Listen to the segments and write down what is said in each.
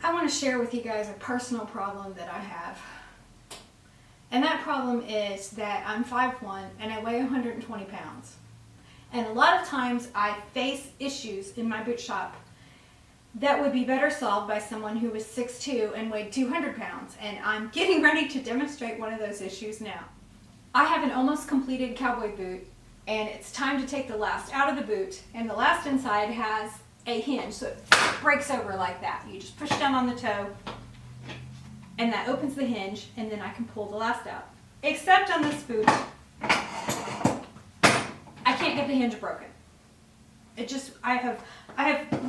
I want to share with you guys a personal problem that I have. And that problem is that I'm 5'1" and I weigh 120 pounds. And a lot of times I face issues in my boot shop that would be better solved by someone who was 6'2" and weighed 200 pounds. And I'm getting ready to demonstrate one of those issues now. I have an almost completed cowboy boot, and it's time to take the last out of the boot. And the last inside has a hinge, so it breaks over like that. You just push down on the toe, and that opens the hinge, and then I can pull the last out. Except on this boot, I can't get the hinge broken. It just, I've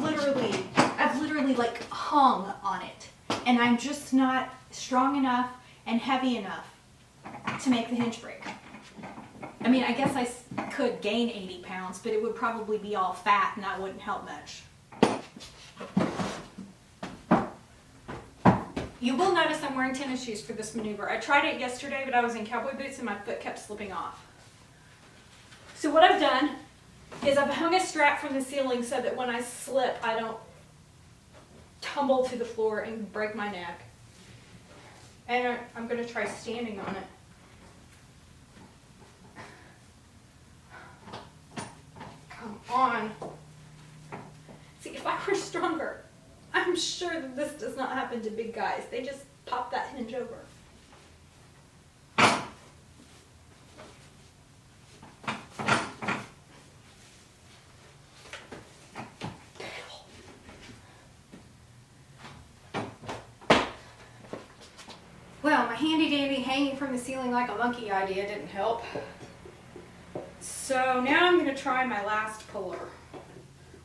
literally like hung on it, and I'm just not strong enough and heavy enough to make the hinge break. I mean, I guess I could gain 80 pounds, but it would probably be all fat and that wouldn't help much. You will notice I'm wearing tennis shoes for this maneuver. I tried it yesterday, but I was in cowboy boots and my foot kept slipping off. So what I've done is I've hung a strap from the ceiling so that when I slip, I don't tumble to the floor and break my neck. And I'm going to try standing on it. Come on. See, if I were stronger, I'm sure that this does not happen to big guys. They just pop that hinge over. Well, my handy dandy hanging from the ceiling like a monkey idea didn't help. So now I'm going to try my last puller.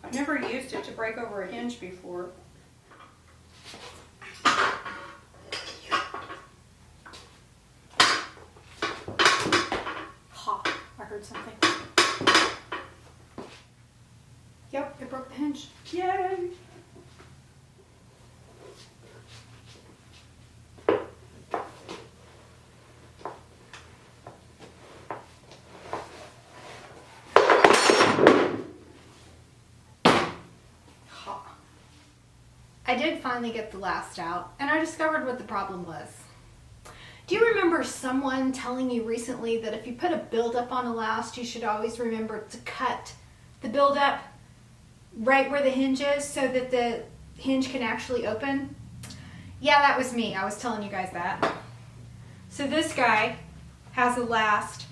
I've never used it to break over a hinge before. Ha, I heard something. Yep, it broke the hinge. Yay! I did finally get the last out, and I discovered what the problem was. Do you remember someone telling you recently that if you put a buildup on a last, you should always remember to cut the buildup right where the hinge is so that the hinge can actually open? Yeah, that was me. I was telling you guys that. So this guy has a last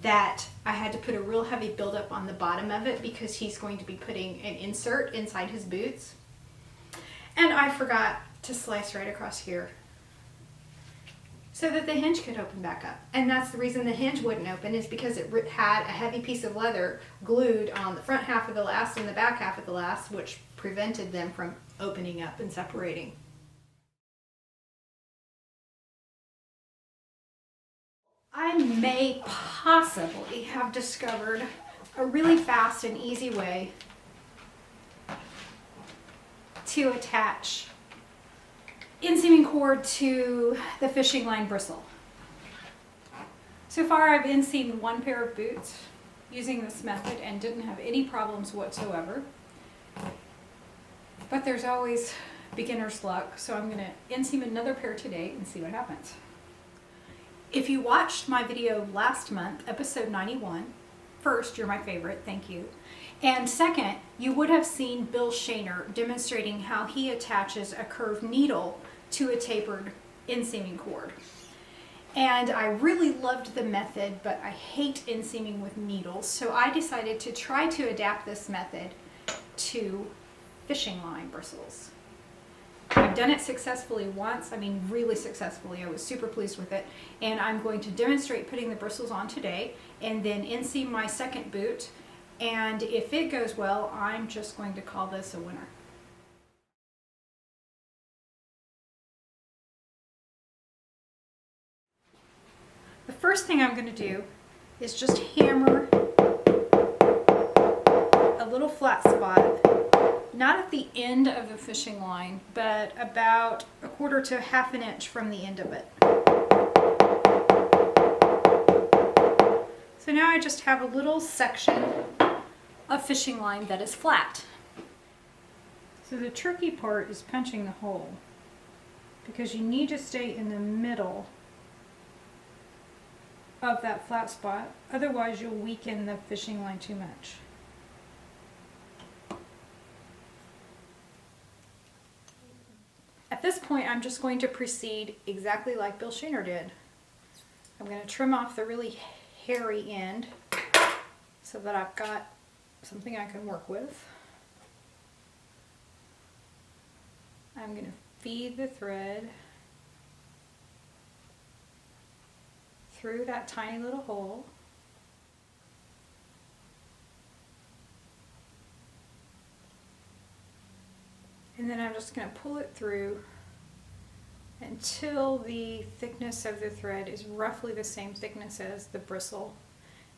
that I had to put a real heavy buildup on the bottom of it because he's going to be putting an insert inside his boots. And I forgot to slice right across here so that the hinge could open back up. And that's the reason the hinge wouldn't open, is because it had a heavy piece of leather glued on the front half of the last and the back half of the last, which prevented them from opening up and separating. I may possibly have discovered a really fast and easy way to attach inseaming cord to the fishing line bristle. So far I've inseamed one pair of boots using this method and didn't have any problems whatsoever. But there's always beginner's luck, so I'm going to inseam another pair today and see what happens. If you watched my video last month, episode 91, first, you're my favorite, thank you. And second, you would have seen Bill Shaner demonstrating how he attaches a curved needle to a tapered inseaming cord. And I really loved the method, but I hate inseaming with needles, so I decided to try to adapt this method to fishing line bristles. I've done it successfully once, I mean really successfully. I was super pleased with it, and I'm going to demonstrate putting the bristles on today and then inseam my second boot, and if it goes well, I'm just going to call this a winner. The first thing I'm going to do is just hammer a little flat spot, not at the end of the fishing line, but about 1/4 to 1/2 inch from the end of it. So now I just have a little section of fishing line that is flat. So the tricky part is punching the hole. because you need to stay in the middle of that flat spot. Otherwise, you'll weaken the fishing line too much. At this point, I'm just going to proceed exactly like Bill Shaner did. I'm going to trim off the really hairy end so that I've got something I can work with. I'm going to feed the thread through that tiny little hole. And then I'm just going to pull it through until the thickness of the thread is roughly the same thickness as the bristle,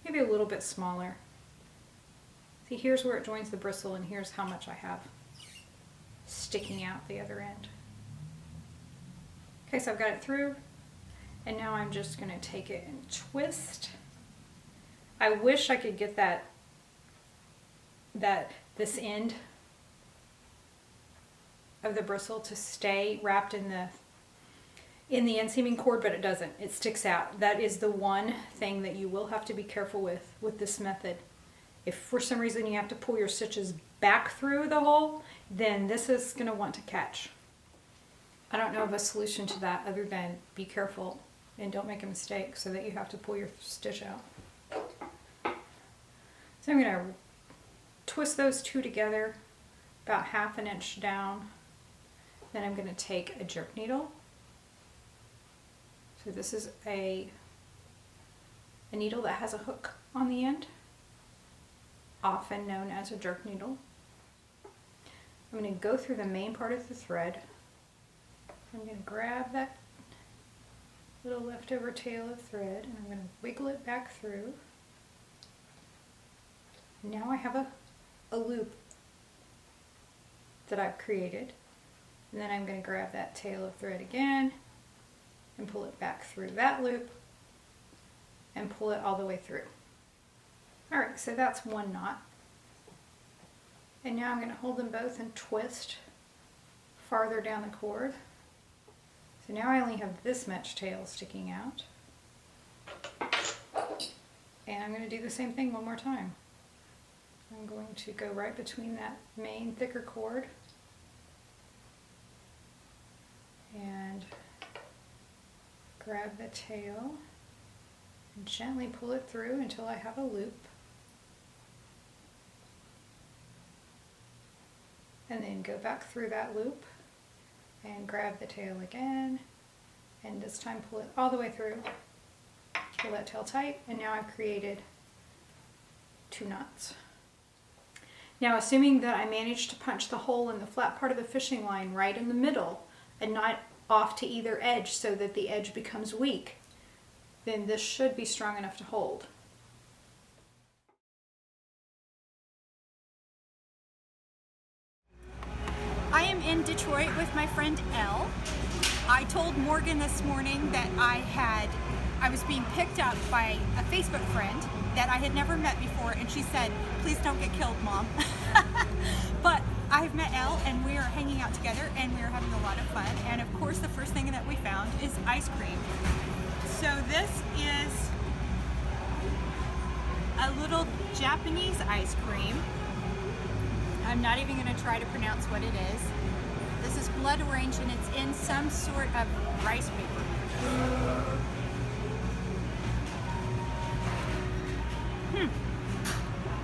maybe a little bit smaller. See, here's where it joins the bristle, and here's how much I have sticking out the other end. Okay, so I've got it through, and now I'm just going to take it and twist. I wish I could get this end of the bristle to stay wrapped in the inseaming cord, but it doesn't. It sticks out. That is the one thing that you will have to be careful with this method. If for some reason you have to pull your stitches back through the hole, then this is going to want to catch. I don't know of a solution to that other than be careful and don't make a mistake so that you have to pull your stitch out. So I'm going to twist those two together about 1/2 inch down. Then I'm going to take a jerk needle. So this is a needle that has a hook on the end, often known as a jerk needle. I'm going to go through the main part of the thread. I'm going to grab that little leftover tail of thread and I'm going to wiggle it back through. Now I have a loop that I've created, and then I'm going to grab that tail of thread again and pull it back through that loop and pull it all the way through. Alright, so that's one knot. And now I'm going to hold them both and twist farther down the cord. So now I only have this much tail sticking out. And I'm going to do the same thing one more time. I'm going to go right between that main thicker cord and grab the tail and gently pull it through until I have a loop. And then go back through that loop and grab the tail again, and this time pull it all the way through. Pull that tail tight, and now I've created 2 knots. Now, assuming that I managed to punch the hole in the flat part of the fishing line right in the middle and not off to either edge so that the edge becomes weak, then this should be strong enough to hold. I am in Detroit with my friend Elle. I told Morgan this morning that I was being picked up by a Facebook friend that I had never met before, and she said, "Please don't get killed, Mom." But I've met Elle and we are hanging out together and we are having a lot of fun. And of course the first thing that we found is ice cream. So this is a little Japanese ice cream. I'm not even going to try to pronounce what it is. This is blood orange and it's in some sort of rice paper.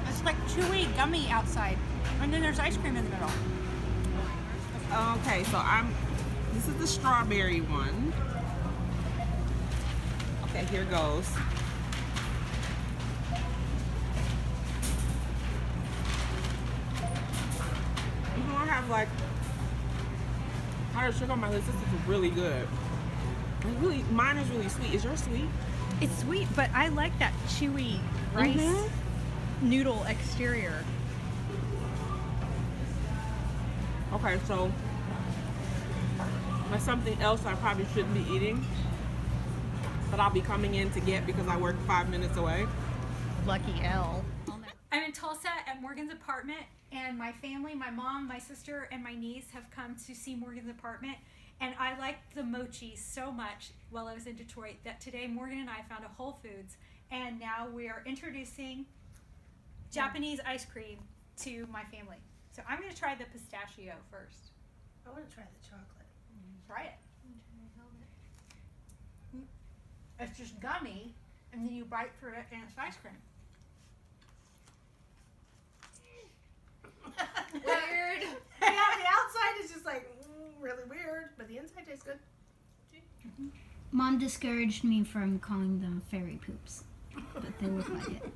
It's like chewy gummy outside, and then there's ice cream in the middle. Okay, so this is the strawberry one. Okay, here goes. I have like powdered sugar on my list. This is really good. Mine is really sweet. Is yours sweet? It's sweet, but I like that chewy rice noodle exterior. Okay, so that's something else I probably shouldn't be eating, but I'll be coming in to get because I work 5 minutes away. Lucky Elle. I'm in Tulsa at Morgan's apartment, and my family, my mom, my sister, and my niece have come to see Morgan's apartment, And I liked the mochi so much while I was in Detroit that today Morgan and I found a Whole Foods, and now we are introducing Japanese ice cream to my family. So I'm going to try the pistachio first. I want to try the chocolate. Try it. It's just gummy, and then you bite through it, and it's ice cream. Weird. Yeah, the outside is just like really weird, but the inside tastes good. Mom discouraged me from calling them fairy poops, but they look like it.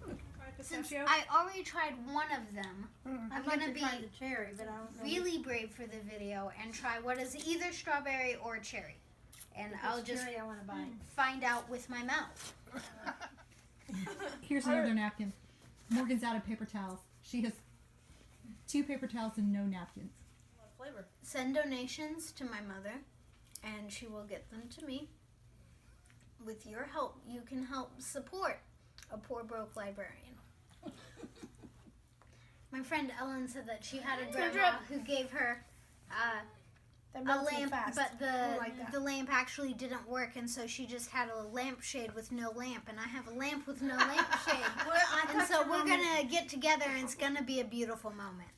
Since I already tried one of them, I'm gonna be try the cherry, but I don't know. really brave for the video and try what is either strawberry or cherry, and I'll just cherry I want to buy. find out with my mouth. Here's another napkin. Morgan's out of paper towels. She has 2 paper towels and no napkins. A lot of flavor. Send donations to my mother, and she will get them to me. With your help, you can help support a poor broke librarian. My friend Ellen said that she had a grandma who gave her That a melts too lamp, fast. but I don't like that. the lamp actually didn't work, and so she just had a lampshade with no lamp, and I have a lamp with no lampshade. And so we're gonna get together, and it's gonna be a beautiful moment.